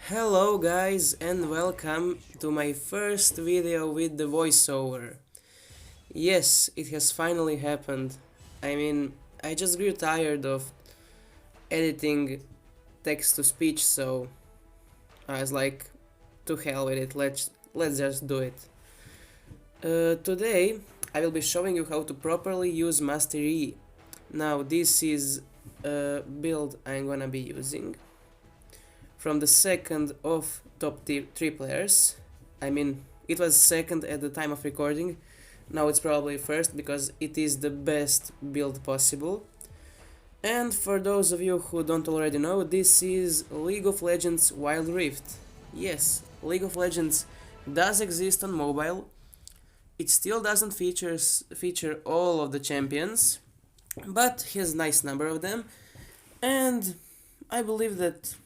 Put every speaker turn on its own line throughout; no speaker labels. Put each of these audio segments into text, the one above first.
Hello guys and welcome to my first video with the voiceover. Yes, it has finally happened. I just grew tired of editing text to speech, so I was like, to hell with it, let's just do it. Today I will be showing you how to properly use Master E. Now this is a build I'm gonna be using from the second of top 3 players. It was second at the time of recording, now it's probably first because it is the best build possible. And for those of you who don't already know, this is League of Legends Wild Rift. Yes, League of Legends does exist on mobile. It still doesn't feature all of the champions, but has nice number of them, and I believe that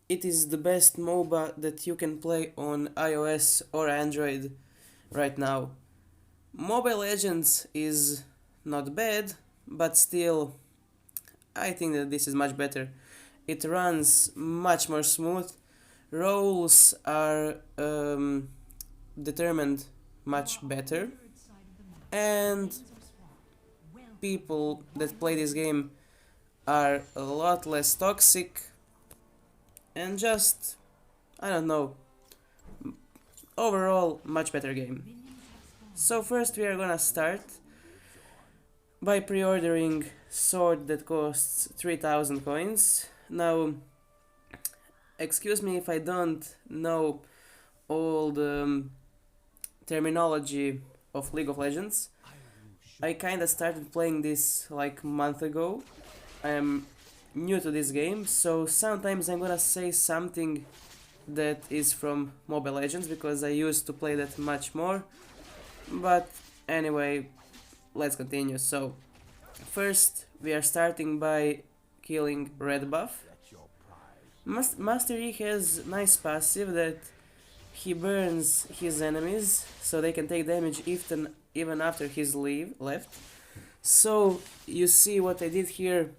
it is the best MOBA that you can play on iOS or Android right now. Mobile Legends is not bad, but still, I think that this is much better. It runs much more smooth, roles are determined much better, and people that play this game are a lot less toxic, and just, I don't know, overall much better game. So first we are gonna start by pre-ordering sword that costs 3000 coins. Now, excuse me if I don't know all the terminology of League of Legends. I kinda started playing this like a month ago. I am new to this game, so sometimes I'm gonna say something that is from Mobile Legends because I used to play that much more. But anyway, let's continue. So first we are starting by killing red buff. Master E has nice passive that he burns his enemies so they can take damage even after his left. So you see what I did here.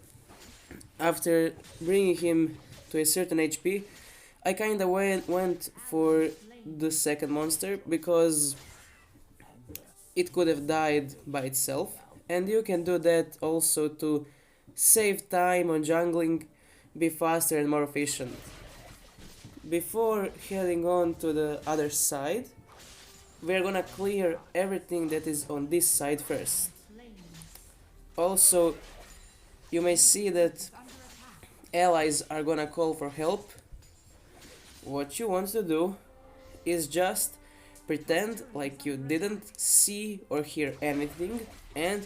After bringing him to a certain HP, I kinda went for the second monster because it could have died by itself, and you can do that also to save time on jungling, be faster and more efficient. Before heading on to the other side, we're gonna clear everything that is on this side first. Also, you may see that allies are gonna call for help. What you want to do is just pretend like you didn't see or hear anything and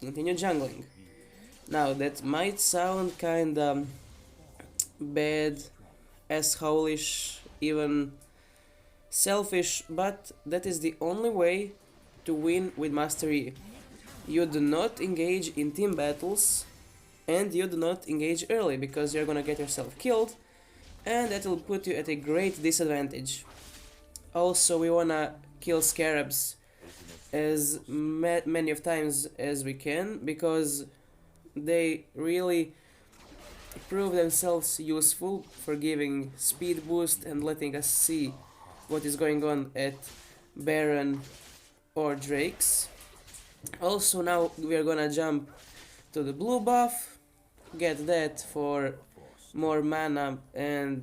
continue jungling. Now that might sound kinda bad, assholeish, even selfish, but that is the only way to win with Master E. You do not engage in team battles, and you do not engage early because you're gonna get yourself killed, and that will put you at a great disadvantage. Also, we wanna kill scarabs as many of times as we can because they really prove themselves useful for giving speed boost and letting us see what is going on at Baron or Drakes. Also, now we are gonna jump to the blue buff, get that for more mana, and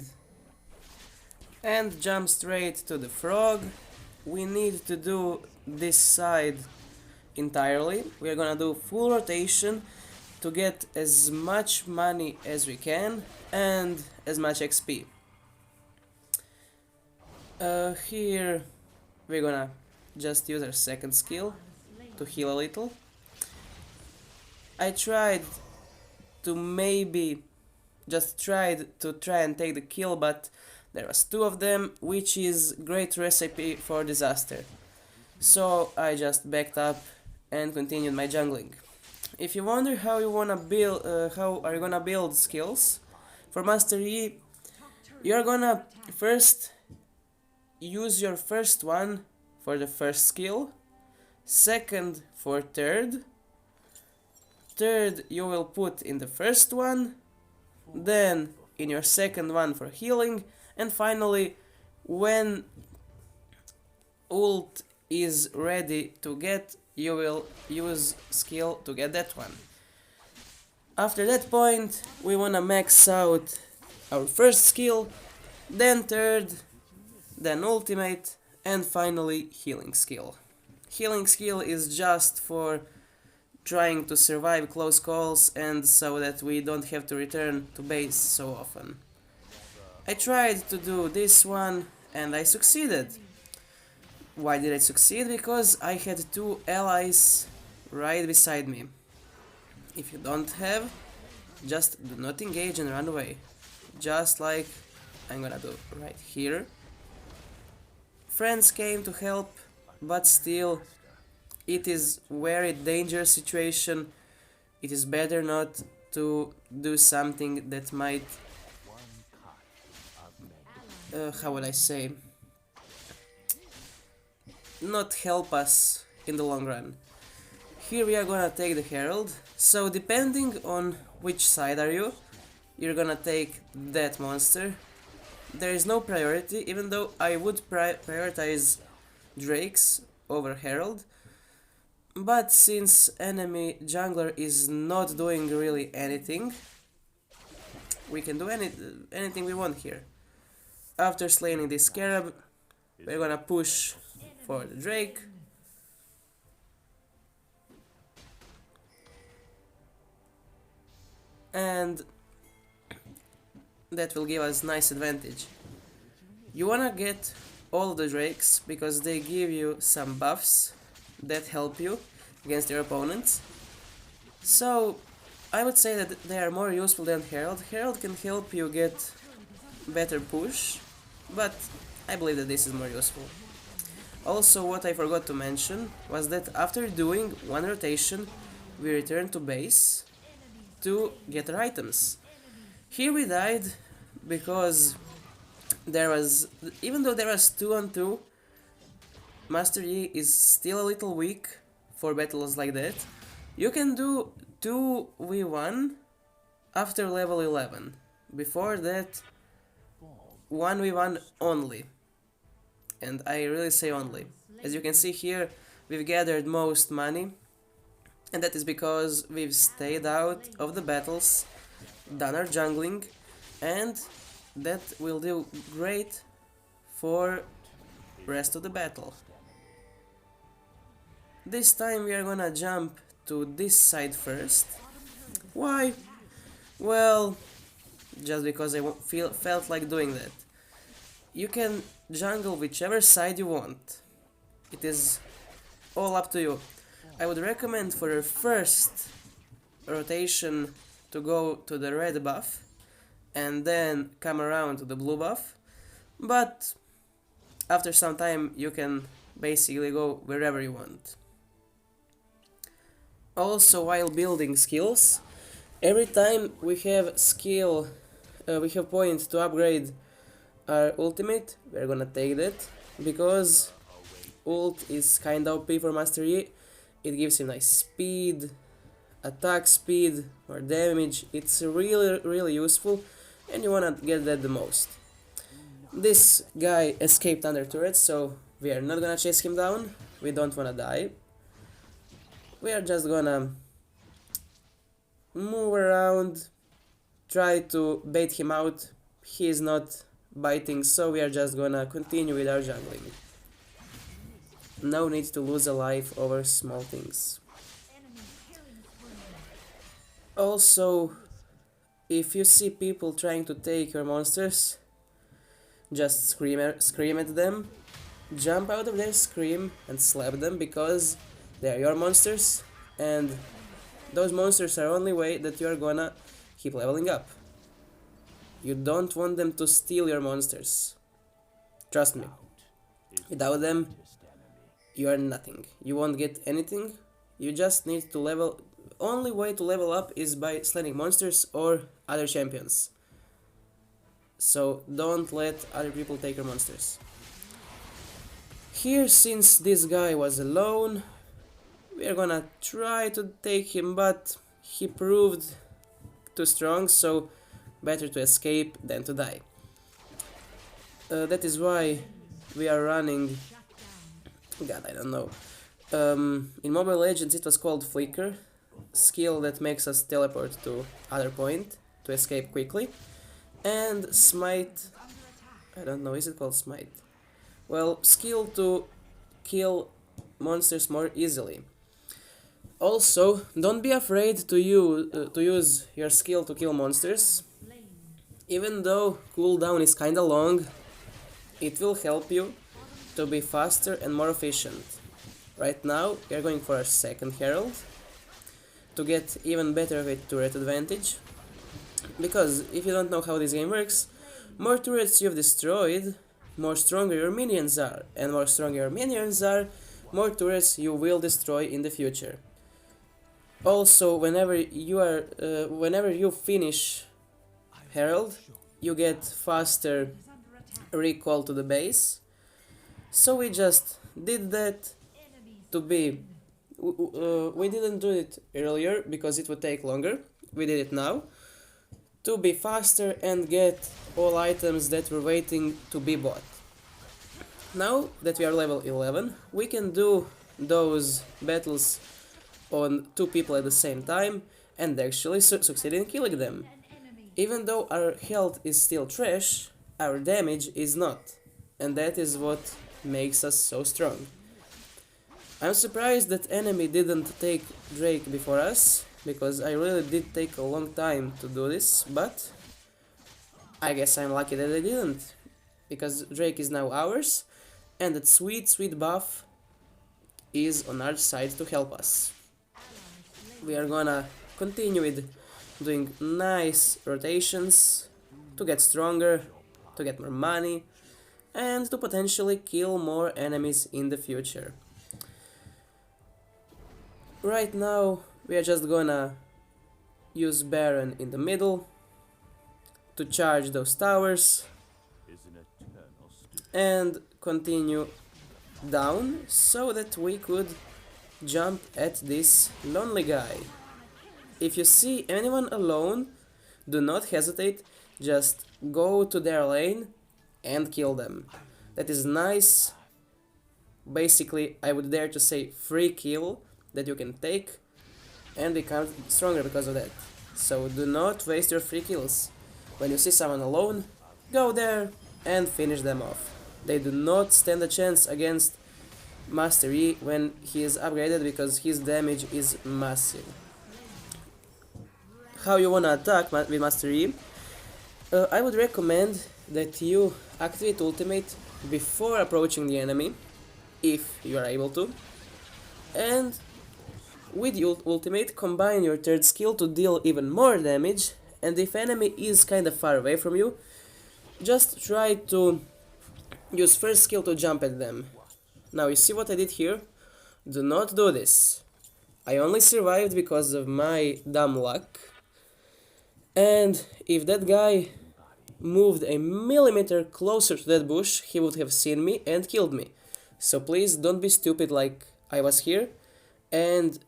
jump straight to the frog. We need to do this side entirely. We are gonna do full rotation to get as much money as we can and as much XP. Here we're gonna just use our second skill to heal a little. I tried to try and take the kill, but there was two of them, which is great recipe for disaster. So I just backed up and continued my jungling. If you wonder how you wanna build, how are you gonna build skills for Master E, you're gonna first use your first one for the first skill, second for third you will put in the first one, then in your second one for healing, And finally, when ult is ready to get, you will use skill to get that one. After that point, we wanna max out our first skill, then third, then ultimate, and finally healing skill. Healing skill is just for trying to survive close calls and so that we don't have to return to base so often. I tried to do this one and I succeeded. Why did I succeed? Because I had two allies right beside me. If you don't have, just do not engage and run away. Just like I'm gonna do right here. Friends came to help, but still, it is very dangerous situation. It is better not to do something that might, how would I say, not help us in the long run. Here we are gonna take the Herald, so depending on which side are you, you're gonna take that monster. There is no priority, even though I would prioritize Drakes over Herald. But since enemy jungler is not doing really anything, we can do anything we want here. After slaying this scarab, we're gonna push for the Drake. And that will give us nice advantage. You wanna get all the Drakes because they give you some buffs that help you against your opponents. So I would say that they are more useful than Herald. Herald can help you get better push, but I believe that this is more useful. Also, what I forgot to mention was that after doing one rotation, we return to base to get our items. Here we died because there was, even though there was 2 on 2, Master Yi is still a little weak for battles like that. You can do 2v1 after level 11. Before that, 1v1 only. And I really say only. As you can see here, we've gathered most money. And that is because we've stayed out of the battles, done our jungling, and that will do great for rest of the battle. This time we are gonna jump to this side first. Why? Well, just because I felt like doing that. You can jungle whichever side you want. It is all up to you. I would recommend for your first rotation to go to the red buff and then come around to the blue buff, but after some time you can basically go wherever you want. Also, while building skills, every time we have skill, we have points to upgrade our ultimate, we're gonna take that, because ult is kinda OP for Master Yi. It gives him nice speed, attack speed, or damage. It's really useful, and you wanna get that the most. This guy escaped under turret, so we are not gonna chase him down. We don't wanna die. We are just gonna move around, try to bait him out. He is not biting, so we are just gonna continue with our jungling. No need to lose a life over small things. Also, if you see people trying to take your monsters, just scream at them, jump out of their scream and slap them, because they are your monsters, and those monsters are the only way that you are gonna keep leveling up. You don't want them to steal your monsters. Trust me. Without them, you are nothing. You won't get anything. You just need to level. Only way to level up is by slaying monsters or other champions. So don't let other people take your monsters. Here, since this guy was alone, we are gonna try to take him, but he proved too strong, so better to escape than to die. That is why we are running. God, I don't know. In Mobile Legends, it was called Flicker, skill that makes us teleport to other point to escape quickly, and Smite. I don't know. Is it called Smite? Well, skill to kill monsters more easily. Also, don't be afraid to use your skill to kill monsters. Even though cooldown is kinda long, it will help you to be faster and more efficient. Right now, we are going for our second Herald to get even better with turret advantage. Because if you don't know how this game works, more turrets you've destroyed, more stronger your minions are, and more stronger your minions are, more turrets you will destroy in the future. Also, whenever you finish Herald, you get faster recall to the base. So we just did that to be. We didn't do it earlier because it would take longer. We did it now to be faster and get all items that were waiting to be bought. Now that we are level 11, we can do those battles on two people at the same time and actually succeed in killing them. Even though our health is still trash, our damage is not, and that is what makes us so strong. I'm surprised that enemy didn't take Drake before us, because I really did take a long time to do this, but I guess I'm lucky that they didn't, because Drake is now ours, and that sweet buff is on our side to help us. We are gonna continue with doing nice rotations to get stronger, to get more money, and to potentially kill more enemies in the future. Right now, we are just gonna use Baron in the middle to charge those towers and continue down so that we could jump at this lonely guy. If you see anyone alone, do not hesitate, just go to their lane and kill them. That is nice, basically I would dare to say free kill that you can take and become stronger because of that. So do not waste your free kills. When you see someone alone, go there and finish them off. They do not stand a chance against Master Yi when he is upgraded because his damage is massive. How you wanna attack with Master Yi? I would recommend that you activate ultimate before approaching the enemy, if you are able to, and with your ultimate combine your third skill to deal even more damage, and if enemy is kinda far away from you, just try to use first skill to jump at them. Now you see what I did here? Do not do this. I only survived because of my dumb luck, and if that guy moved a millimeter closer to that bush, he would have seen me and killed me. So please don't be stupid like I was here and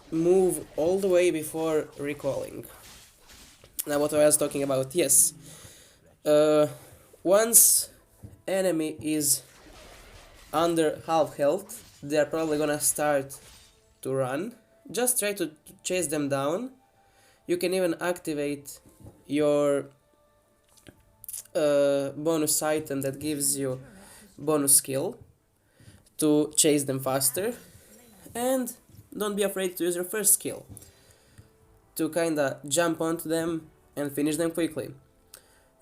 move all the way before recalling. Now what I was talking about, yes. Once enemy is under half health, they are probably gonna start to run. Just try to chase them down. You can even activate your bonus item that gives you bonus skill to chase them faster, and don't be afraid to use your first skill to kinda jump onto them and finish them quickly.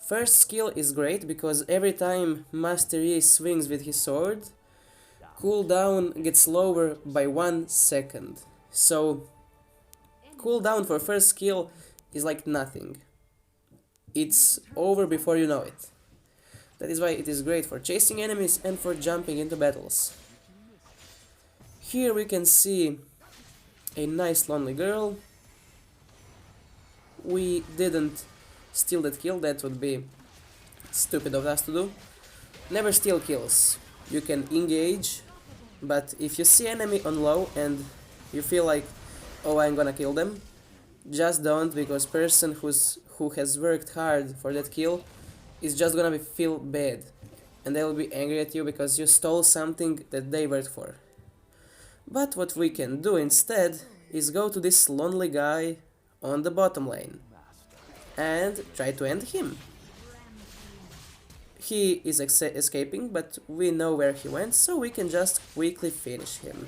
First skill is great because every time Master Yi swings with his sword, cooldown gets lower by 1 second. So cooldown for first skill is like nothing. It's over before you know it. That is why it is great for chasing enemies and for jumping into battles. Here we can see a nice lonely girl. We didn't steal that kill, that would be stupid of us to do. Never steal kills. You can engage, but if you see enemy on low and you feel like, oh, I'm gonna kill them, just don't, because person who has worked hard for that kill is just gonna feel bad, and they will be angry at you because you stole something that they worked for. But what we can do instead is go to this lonely guy on the bottom lane and try to end him. He is escaping, but we know where he went, so we can just quickly finish him.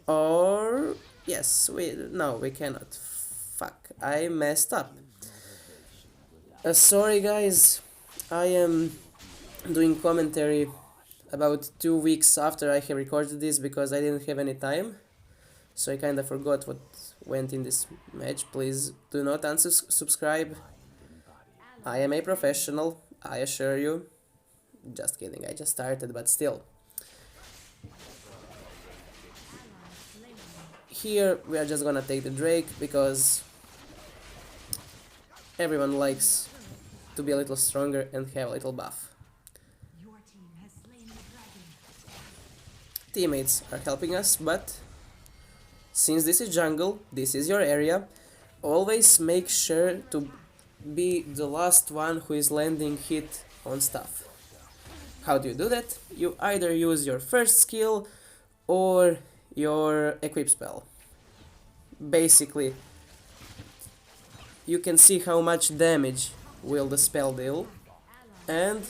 Or... yes, no, we cannot. Fuck, I messed up. Sorry guys, I am doing commentary about 2 weeks after I have recorded this because I didn't have any time. So I kinda forgot what went in this match. Please do not unsubscribe. I am a professional, I assure you. Just kidding, I just started, but still. Here we are just gonna take the Drake because everyone likes to be a little stronger and have a little buff. Teammates are helping us, but since this is jungle, this is your area, always make sure to be the last one who is landing hit on stuff. How do you do that? You either use your first skill or your equip spell. Basically, you can see how much damage will the spell deal, and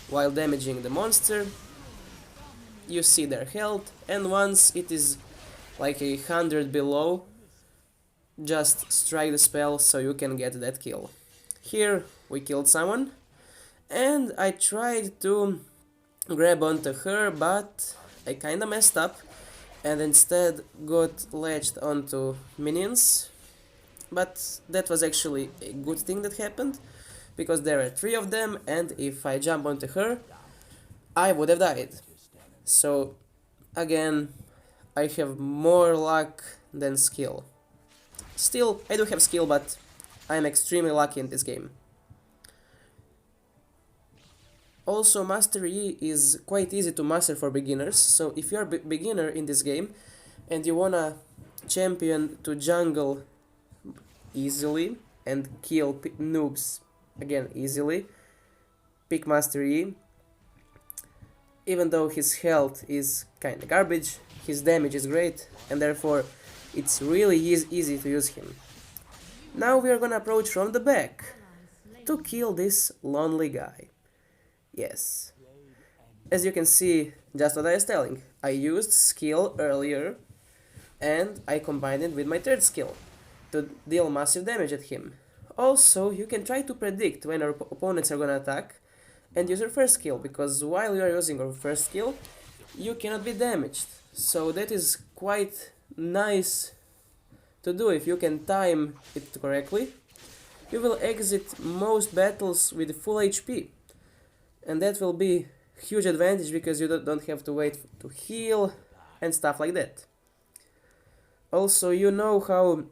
while damaging the monster, you see their health, and once it is like 100 below, just strike the spell so you can get that kill. Here we killed someone, and I tried to grab onto her, but I kinda messed up and instead got latched onto minions. But that was actually a good thing that happened, because there are 3 of them, and if I jump onto her, I would have died. So again, I have more luck than skill. Still, I do have skill, but I'm extremely lucky in this game. Also, Master E is quite easy to master for beginners, so if you're a beginner in this game and you wanna champion to jungle easily and kill noobs again easily, pick Master E. Even though his health is kinda garbage, his damage is great, and therefore it's really easy to use him. Now we are gonna approach from the back to kill this lonely guy. Yes. As you can see, just what I was telling, I used skill earlier and I combined it with my third skill to deal massive damage at him. Also, you can try to predict when our opponents are gonna attack and use your first skill, because while you are using your first skill, you cannot be damaged. So that is quite nice to do if you can time it correctly. You will exit most battles with full HP, and that will be huge advantage because you don't have to wait to heal and stuff like that. Also, you know how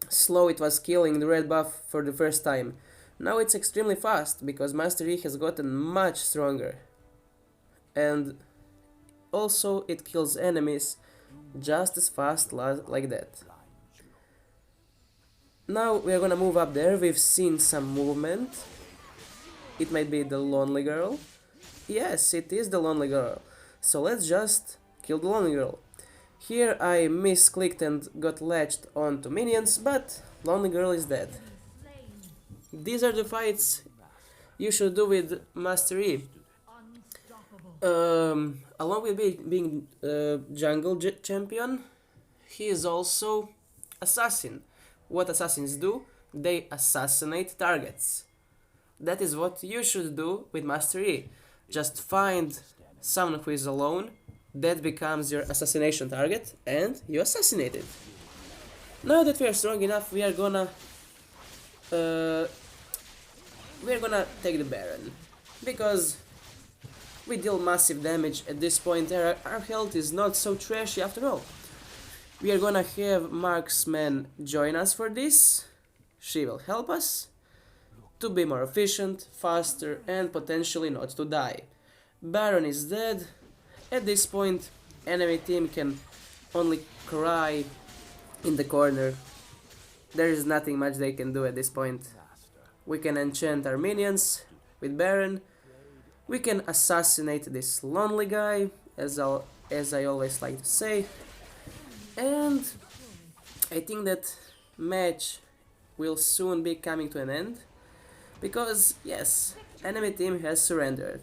slow it was killing the red buff for the first time. Now it's extremely fast because Master E has gotten much stronger, and also it kills enemies just as fast like that. Now we are gonna move up there. We've seen some movement. It might be the lonely girl. Yes, it is the lonely girl. So let's just kill the lonely girl. Here I misclicked and got latched onto minions, but lonely girl is dead. These are the fights you should do with Master E. Along with being jungle champion, he is also assassin. What assassins do? They assassinate targets. That is what you should do with Master E. Just find someone who is alone, that becomes your assassination target, and you assassinate it. Now that we are strong enough, we are gonna take the Baron, because we deal massive damage at this point. Our health is not so trashy after all. We are gonna have Marksman join us for this. She will help us to be more efficient, faster, and potentially not to die. Baron is dead. At this point, enemy team can only cry in the corner. There is nothing much they can do at this point. We can enchant our minions with Baron. We can assassinate this lonely guy, as I always like to say. And I think that match will soon be coming to an end. Because, yes, enemy team has surrendered.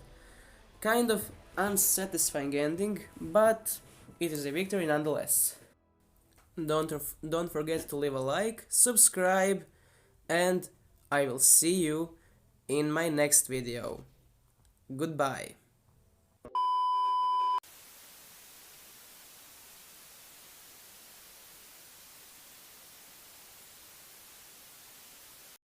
Kind of unsatisfying ending, but it is a victory nonetheless. Don't forget to leave a like, subscribe, and I will see you in my next video. Goodbye.